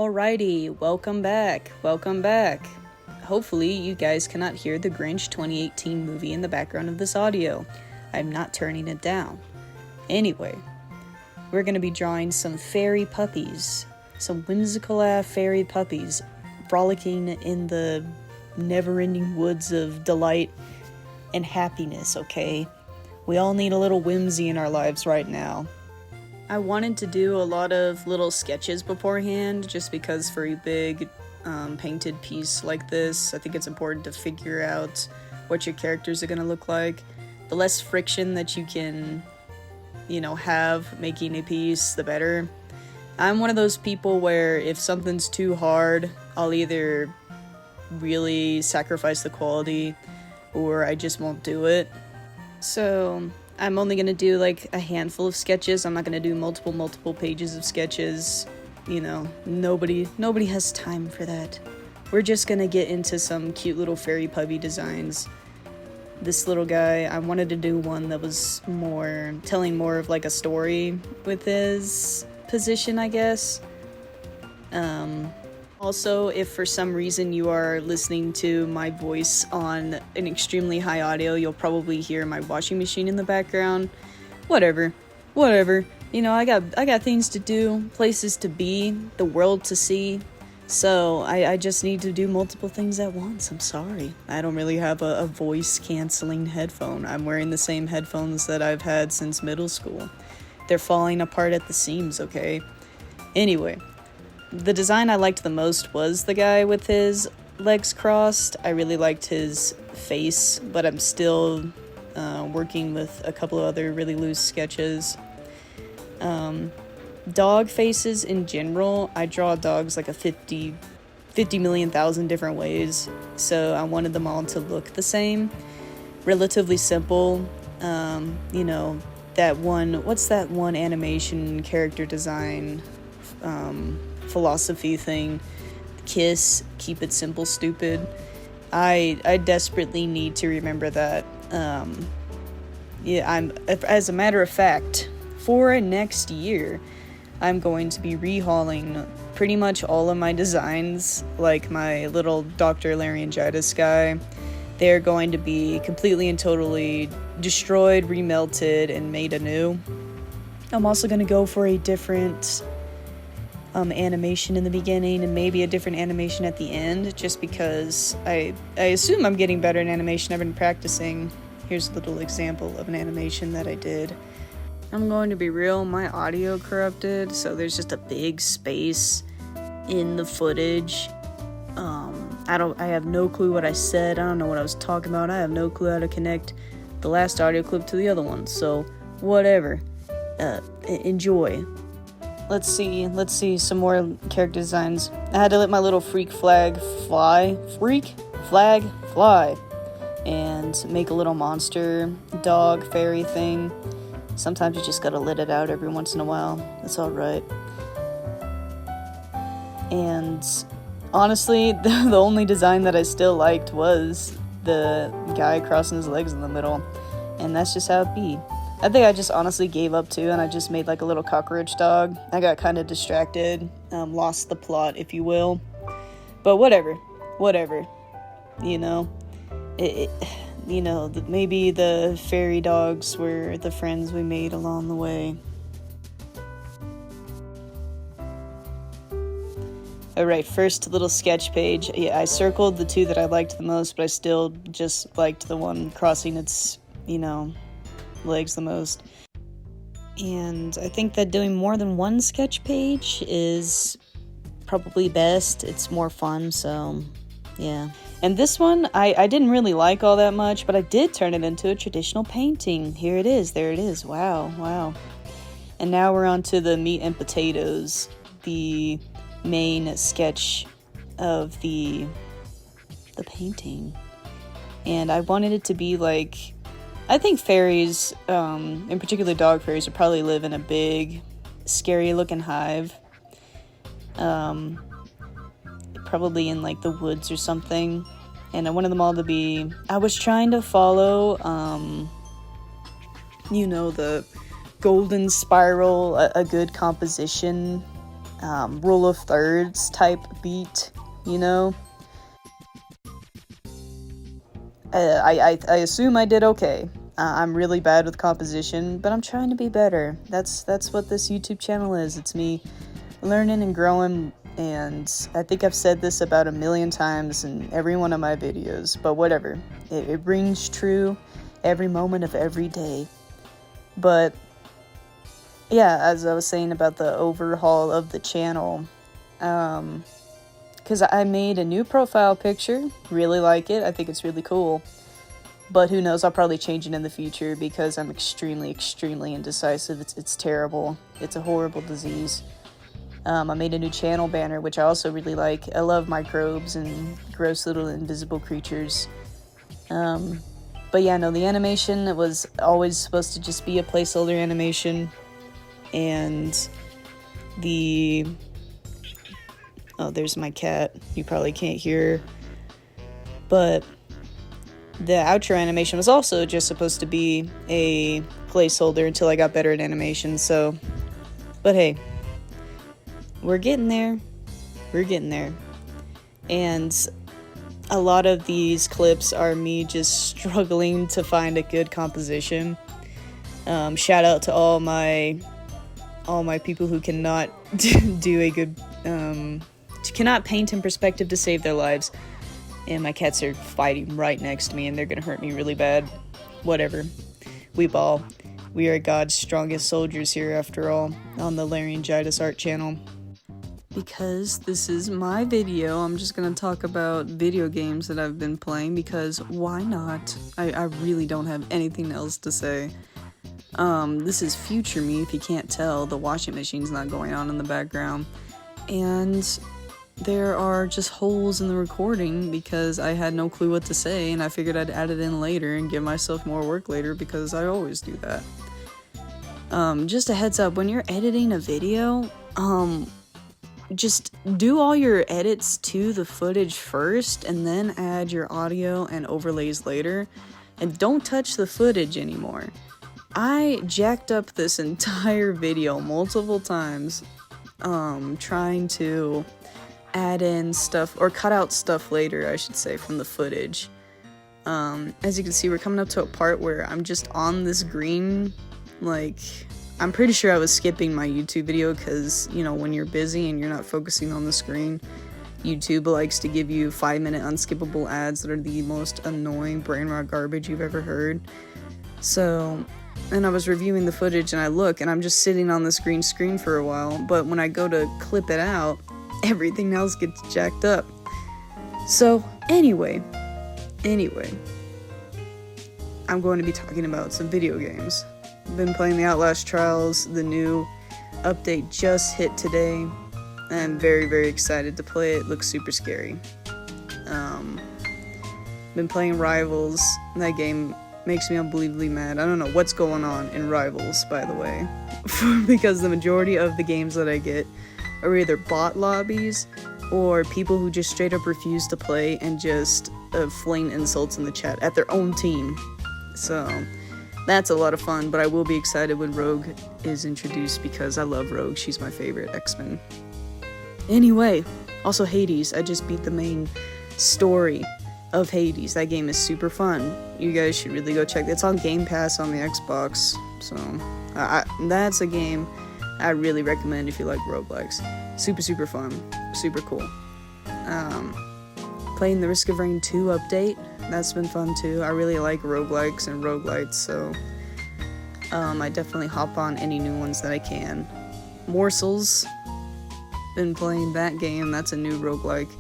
Alrighty, welcome back. Hopefully you guys cannot hear the Grinch 2018 movie in the background of this audio. I'm not turning it down. Anyway, we're going to be drawing some fairy puppies. Some whimsical fairy puppies frolicking in the never-ending woods of delight and happiness, okay? We all need a little whimsy in our lives right now. I wanted to do a lot of little sketches beforehand, just because for a big painted piece like this, I think it's important to figure out what your characters are going to look like. The less friction that you can, have making a piece, the better. I'm one of those people where if something's too hard, I'll either really sacrifice the quality or I just won't do it. So I'm only going to do like a handful of sketches. I'm not going to do multiple pages of sketches. Nobody has time for that. We're just going to get into some cute little fairy puppy designs. This little guy, I wanted to do one that was telling more of like a story with his position, I guess. Also, if for some reason you are listening to my voice on an extremely high audio, you'll probably hear my washing machine in the background. Whatever. I got things to do, places to be, the world to see. So I just need to do multiple things at once. I'm sorry. I don't really have a voice canceling headphone. I'm wearing the same headphones that I've had since middle school. They're falling apart at the seams, okay? Anyway. The design I liked the most was the guy with his legs crossed. I really liked his face, but I'm still working with a couple of other really loose sketches. Dog faces in general, I draw dogs like a 50 million thousand different ways, so I wanted them all to look the same. Relatively simple. What's that one animation character design philosophy thing? Kiss, keep it simple, stupid. I desperately need to remember that. As a matter of fact, for next year, I'm going to be rehauling pretty much all of my designs, like my little Dr. Larryngitis guy. They're going to be completely and totally destroyed, remelted, and made anew. I'm also going to go for a different animation in the beginning and maybe a different animation at the end, just because I assume I'm getting better in animation. I've been practicing. Here's a little example of an animation that I did. I'm going to be real, my audio corrupted, so there's just a big space in the footage. I have no clue what I said. I don't know what I was talking about. I have no clue how to connect the last audio clip to the other one, so whatever. Enjoy. Let's see some more character designs. I had to let my little freak flag fly, and make a little monster dog fairy thing. Sometimes you just gotta let it out every once in a while. That's alright. And honestly, the only design that I still liked was the guy crossing his legs in the middle. And that's just how it be. I think I just honestly gave up too, and I just made like a little cockroach dog. I got kind of distracted, lost the plot, if you will. But whatever. Maybe the fairy dogs were the friends we made along the way. Alright, first little sketch page. Yeah, I circled the two that I liked the most, but I still just liked the one crossing its, legs the most. And I think that doing more than one sketch page is probably best. It's more fun, so yeah. And this one, I didn't really like all that much, but I did turn it into a traditional painting. Here it is. There it is. Wow. And now we're on to the meat and potatoes, the main sketch of the painting. And I wanted it to be like, I think fairies, in particular dog fairies, would probably live in a big, scary-looking hive. Probably in like the woods or something, and I wanted them all to be, I was trying to follow the golden spiral, a good composition rule of thirds type beat, you know. I assume I did okay. I'm really bad with composition, but I'm trying to be better. That's what this YouTube channel is. It's me learning and growing, and I think I've said this about 1,000,000 times in every one of my videos, but whatever. It rings true every moment of every day. But yeah, as I was saying about the overhaul of the channel, because I made a new profile picture, really like it, I think it's really cool, but who knows, I'll probably change it in the future because I'm extremely indecisive. It's terrible. It's a horrible disease. I made a new channel banner, which I also really like. I love microbes and gross little invisible creatures. But yeah, no, the animation was always supposed to just be a placeholder animation, and oh, there's my cat. You probably can't hear. But the outro animation was also just supposed to be a placeholder until I got better at animation, so... But hey, we're getting there. We're getting there. And a lot of these clips are me just struggling to find a good composition. Shout out to all my people who cannot do a good... cannot paint in perspective to save their lives. And my cats are fighting right next to me, and they're gonna hurt me really bad. Whatever. We ball. We are God's strongest soldiers here, after all, on the Larryngitisart channel. Because this is my video, I'm just gonna talk about video games that I've been playing, because why not? I really don't have anything else to say. This is future me, if you can't tell. The washing machine's not going on in the background. And there are just holes in the recording because I had no clue what to say, and I figured I'd add it in later and give myself more work later because I always do that. Just a heads up, when you're editing a video, just do all your edits to the footage first and then add your audio and overlays later, and don't touch the footage anymore. I jacked up this entire video multiple times, trying to add in stuff, or cut out stuff later, I should say, from the footage. As you can see, we're coming up to a part where I'm just on this green, like, I'm pretty sure I was skipping my YouTube video because, you know, when you're busy and you're not focusing on the screen, YouTube likes to give you 5-minute unskippable ads that are the most annoying brain rot garbage you've ever heard. So, and I was reviewing the footage and I look and I'm just sitting on this green screen for a while, but when I go to clip it out, everything else gets jacked up. So, anyway, I'm going to be talking about some video games. I've been playing the Outlast Trials. The new update just hit today. I'm very excited to play it. It looks super scary. Been playing Rivals. That game makes me unbelievably mad. I don't know what's going on in Rivals, by the way, because the majority of the games that I get are either bot lobbies or people who just straight up refuse to play and just fling insults in the chat at their own team. So that's a lot of fun, but I will be excited when Rogue is introduced because I love Rogue. She's my favorite X-Men. Anyway, also Hades. I just beat the main story of Hades. That game is super fun. You guys should really go check it. It's on Game Pass on the Xbox, so that's a game I really recommend if you like roguelikes. Super fun. Super cool. Playing the Risk of Rain 2 update. That's been fun too. I really like roguelikes and roguelites, so I definitely hop on any new ones that I can. Morsels. Been playing that game. That's a new roguelike.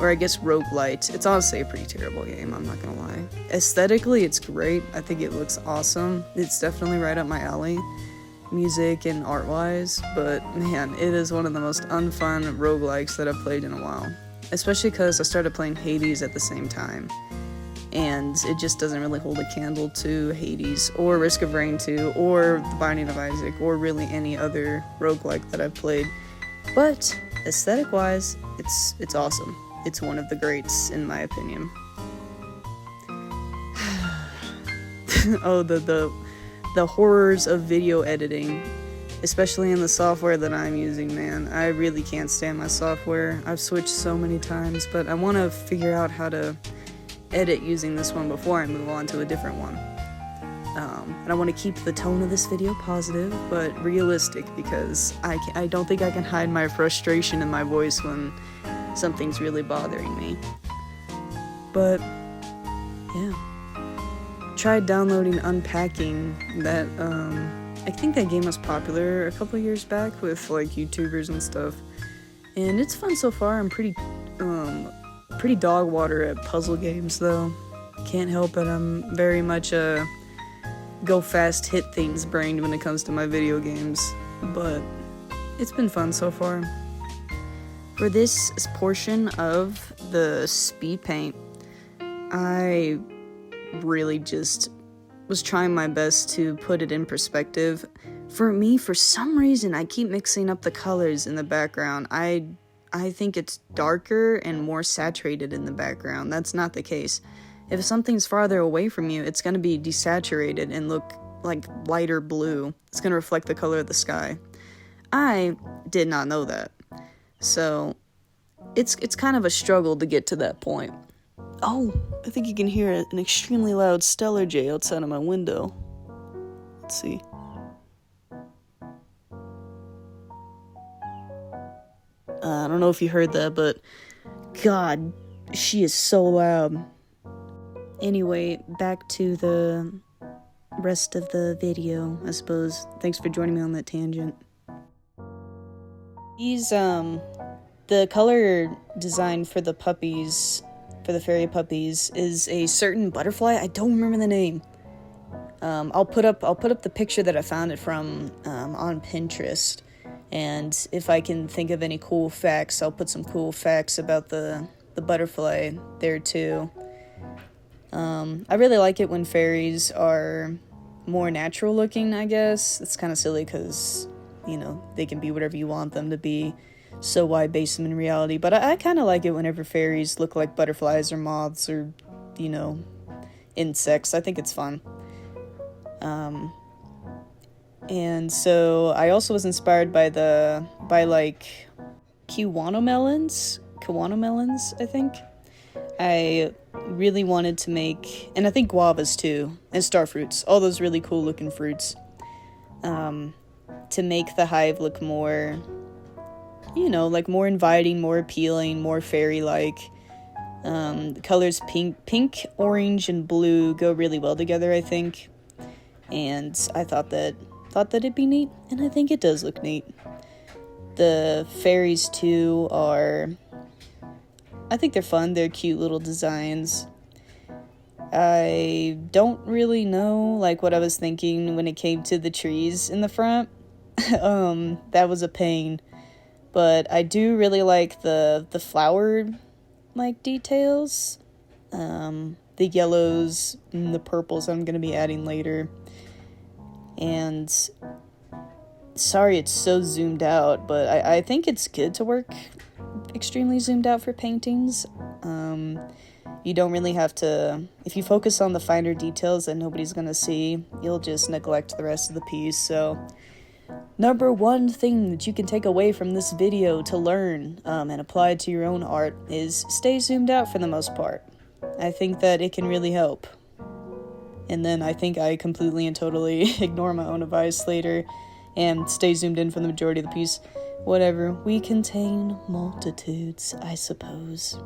Or I guess roguelite. It's honestly a pretty terrible game, I'm not gonna lie. Aesthetically, it's great. I think it looks awesome. It's definitely right up my alley, music and art-wise, but man, it is one of the most unfun roguelikes that I've played in a while. Especially because I started playing Hades at the same time, and it just doesn't really hold a candle to Hades, or Risk of Rain 2, or The Binding of Isaac, or really any other roguelike that I've played. But aesthetic-wise, it's awesome. It's one of the greats, in my opinion. Oh, the horrors of video editing. especially in the software that I'm using, man. I really can't stand my software. I've switched so many times, but I want to figure out how to edit using this one before I move on to a different one. And I want to keep the tone of this video positive, but realistic, because I don't think I can hide my frustration in my voice when something's really bothering me. But, yeah. Tried downloading Unpacking. That, I think that game was popular a couple years back with, like, YouTubers and stuff. And it's fun so far. I'm pretty dog water at puzzle games, though. Can't help it. I'm very much a go fast, hit things brained when it comes to my video games. But it's been fun so far. For this portion of the speed paint, I really just was trying my best to put it in perspective. For me, for some reason, I keep mixing up the colors in the background. I think it's darker and more saturated in the background. That's not the case. If something's farther away from you, it's going to be desaturated and look like lighter blue. It's going to reflect the color of the sky. I did not know that. So, it's kind of a struggle to get to that point. Oh, I think you can hear an extremely loud stellar jay outside of my window. Let's see. I don't know if you heard that, but God, she is so loud. Anyway, back to the rest of the video, I suppose. Thanks for joining me on that tangent. These, the color design for the puppies, for the fairy puppies, is a certain butterfly. I don't remember the name. I'll put up the picture that I found it from, on Pinterest. And if I can think of any cool facts, I'll put some cool facts about the butterfly there too. I really like it when fairies are more natural looking, I guess. It's kind of silly because, you know, they can be whatever you want them to be, so why base them in reality? But I kind of like it whenever fairies look like butterflies or moths or, you know, insects. I think it's fun. And so I also was inspired by like kiwano melons, I think. I really wanted to make, and I think guavas too, and starfruits, all those really cool looking fruits, to make the hive look more, you know, like more inviting, more appealing, more fairy-like. The colors pink, orange, and blue go really well together, I think. And I thought that it'd be neat, and I think it does look neat. The fairies too I think they're fun. They're cute little designs. I don't really know, like, what I was thinking when it came to the trees in the front. That was a pain. But I do really like the flower, like, details. The yellows and the purples I'm going to be adding later. And sorry it's so zoomed out, but I think it's good to work extremely zoomed out for paintings. You don't really have to, if you focus on the finer details that nobody's gonna see, you'll just neglect the rest of the piece. So number one thing that you can take away from this video to learn and apply to your own art is stay zoomed out for the most part. I think that it can really help. And then I think I completely and totally ignore my own advice later and stay zoomed in for the majority of the piece. Whatever, we contain multitudes, I suppose.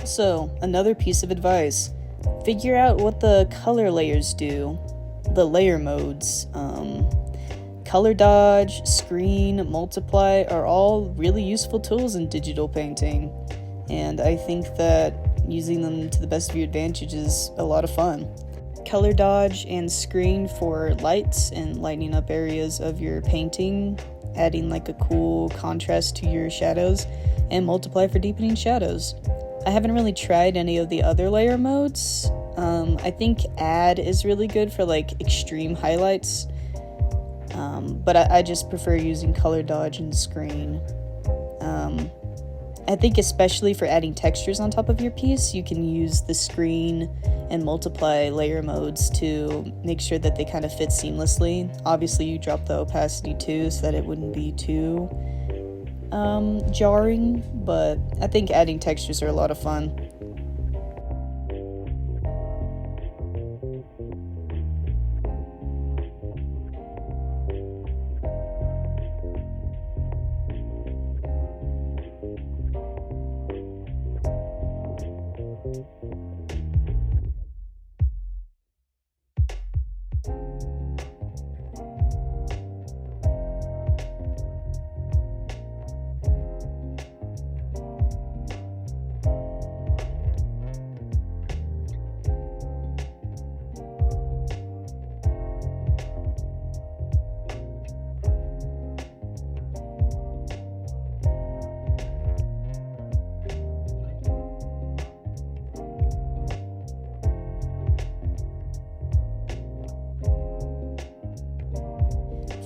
Also, another piece of advice, figure out what the color layers do, the layer modes. Color dodge, screen, multiply are all really useful tools in digital painting, and I think that using them to the best of your advantage is a lot of fun. Color dodge and screen for lights and lighting up areas of your painting, adding like a cool contrast to your shadows, and multiply for deepening shadows. I haven't really tried any of the other layer modes. I think add is really good for like extreme highlights, but I just prefer using color dodge and screen. I think especially for adding textures on top of your piece, you can use the screen and multiply layer modes to make sure that they kind of fit seamlessly. Obviously, you drop the opacity too so that it wouldn't be too jarring, but I think adding textures are a lot of fun.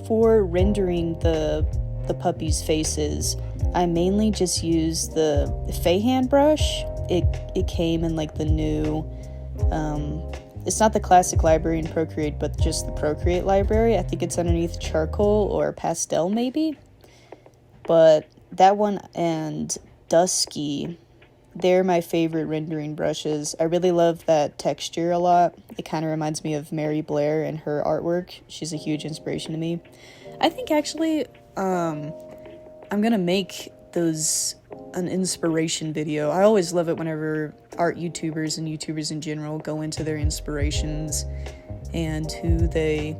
For rendering the puppies' faces, I mainly just use the Fayhand brush. It came in like the new, it's not the classic library in Procreate, but just the Procreate library. I think it's underneath charcoal or pastel maybe. But that one and Dusky, they're my favorite rendering brushes. I really love that texture a lot. It kind of reminds me of Mary Blair and her artwork. She's a huge inspiration to me. I think actually, I'm gonna make those an inspiration video. I always love it whenever art YouTubers and YouTubers in general go into their inspirations and who they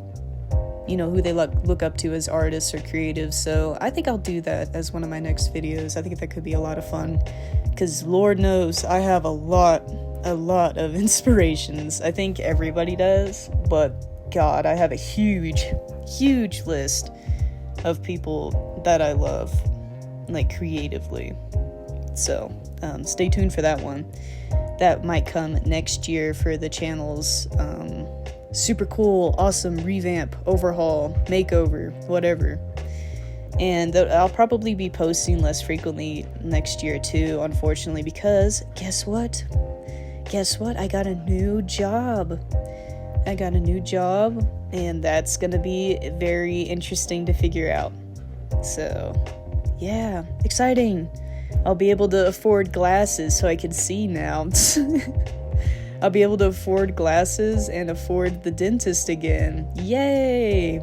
look up to as artists or creatives. So I think I'll do that as one of my next videos. I think that could be a lot of fun, because Lord knows I have a lot of inspirations. I think everybody does, but God, I have a huge list of people that I love, like creatively. So stay tuned for that one. That might come next year for the channel's super cool, awesome revamp, overhaul, makeover, whatever. And I'll probably be posting less frequently next year too, unfortunately, because guess what? I got a new job. And that's gonna be very interesting to figure out. So, yeah, exciting. I'll be able to afford glasses so I can see now. I'll be able to afford glasses and afford the dentist again. Yay!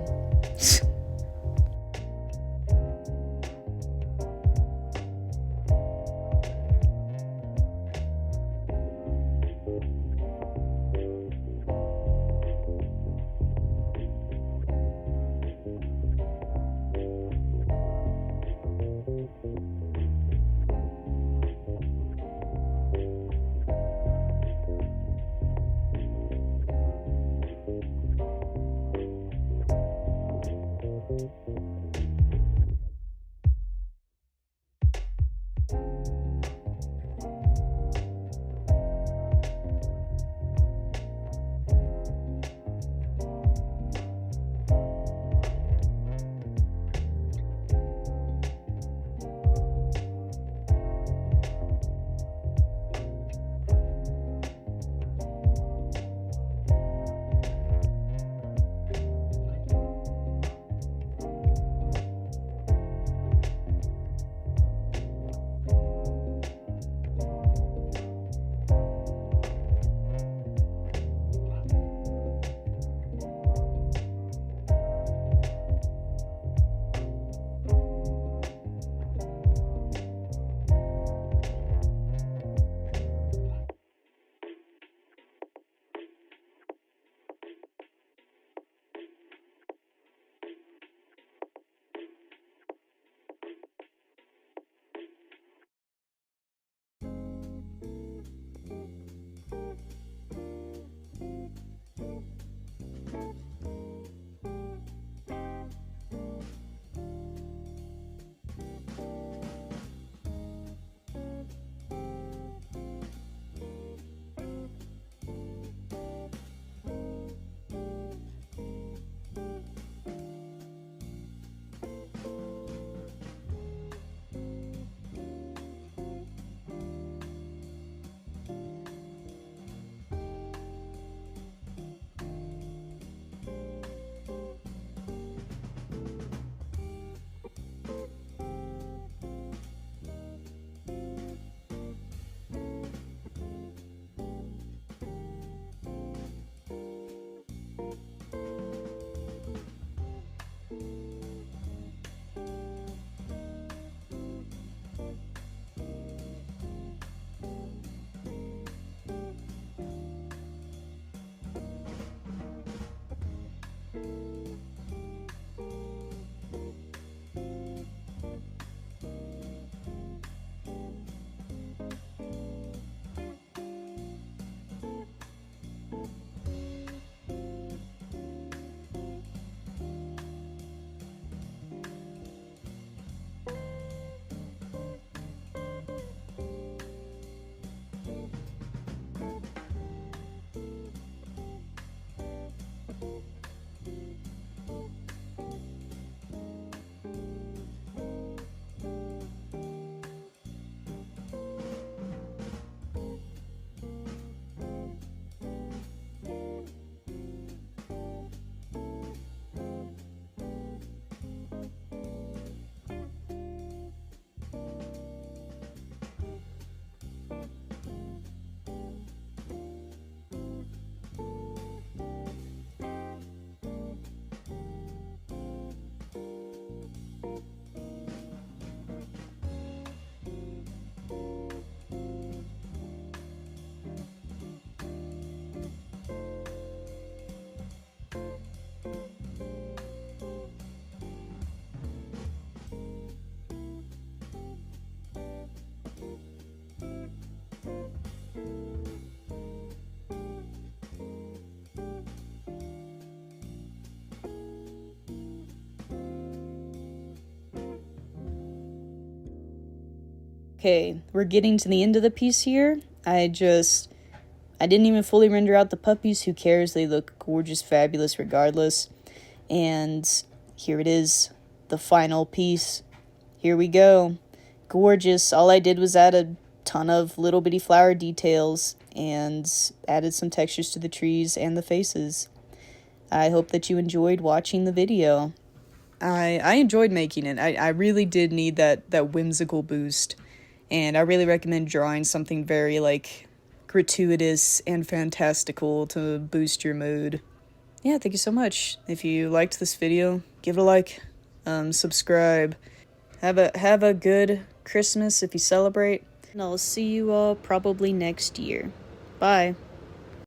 Okay, we're getting to the end of the piece here. I didn't even fully render out the puppies. Who cares? They look gorgeous, fabulous regardless. And here it is, the final piece. Here we go. Gorgeous. All I did was add a ton of little bitty flower details and added some textures to the trees and the faces. I hope that you enjoyed watching the video. I enjoyed making it. I really did need that whimsical boost. And I really recommend drawing something very, gratuitous and fantastical to boost your mood. Yeah, thank you so much. If you liked this video, give it a like, subscribe. Have a good Christmas if you celebrate. And I'll see you all probably next year. Bye.